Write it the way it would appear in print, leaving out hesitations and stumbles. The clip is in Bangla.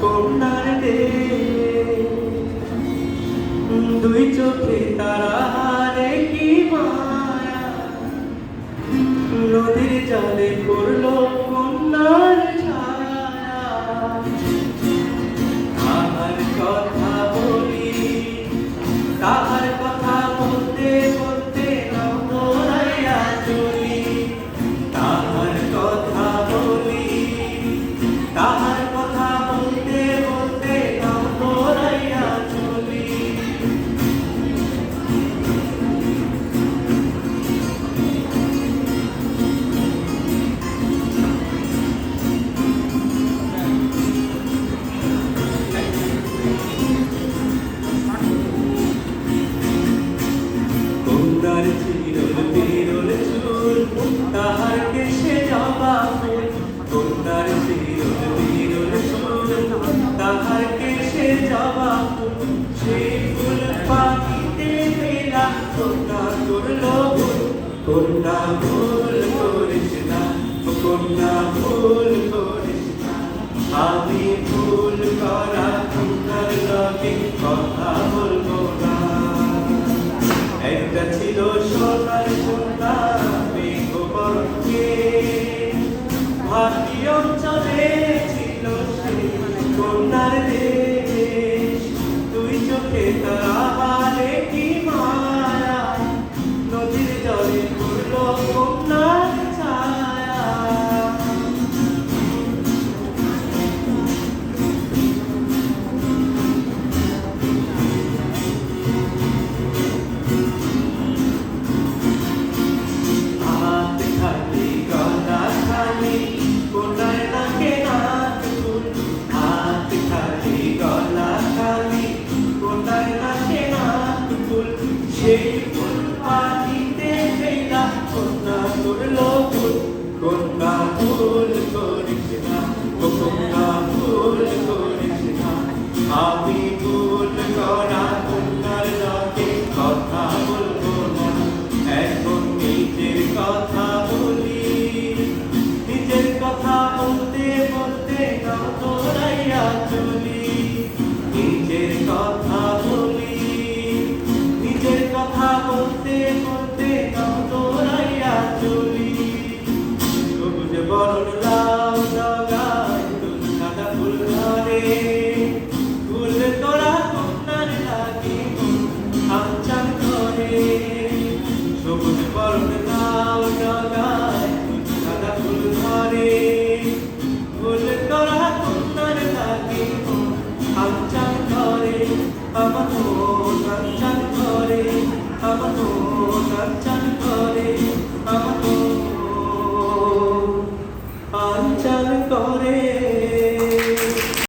কন্যার দুই চোখে তারা হারে কি মায়া নদীর জলে পড়লো কন্যার ছায়া তাহার কথা বলি তাহার কথা বলতে বলতে নবরাইয়া চলি তাহার কথা বলি তাহার কথা বলতে বলতে নবরাইয়া চলি কন্যার চিরল বিরল চুল তাহার কেশে জবা ফুল কন্যার চিরল বিরল চুল তাহার কেশে জবা ফুল সেই ফুল পাখিতে মেলা কন্যা করল ভুল কন্যা ভুল করিস না কন্যা ভুল করিস না আমি ভুল করা কন্যার লগে কথা বলবো না একটা ছিল সোনার কন্যা মেঘবর্ণে ভারী অঞ্চলে ছিল সে কন্যার দেশ দুই চোখে তারা হারে কি মায়া নদীর জলে পড়লো কন্যার ছায়া সেই ফুল পাখিতে ফেলা কন্যা করলো ভুল কন্যা ভুল করিস না কন্যা ভুল করিস না আমি ভুল করা কন্যার লগে কথা বলবো না এখন নিজের কথা বলি নিজের কথা বলতে বলতে নবরাইয়া চলি নিজের কথা বলি নিজের কথা বলতে বলতে নবরাইয়া চলি সবুজ বরণ লাউ জগায় তুল সাদা ফুল ধরে ফুল তোরা কন্যার লাগে আঞ্চান ধরে সবুজ বরণ লাউ জগায় তুল সাদা ফুল ধরে ফুল তোরা কন্যার লাগে আঞ্চান ধরে আমার মন আঞ্চান ধরে আমার মন আঞ্চান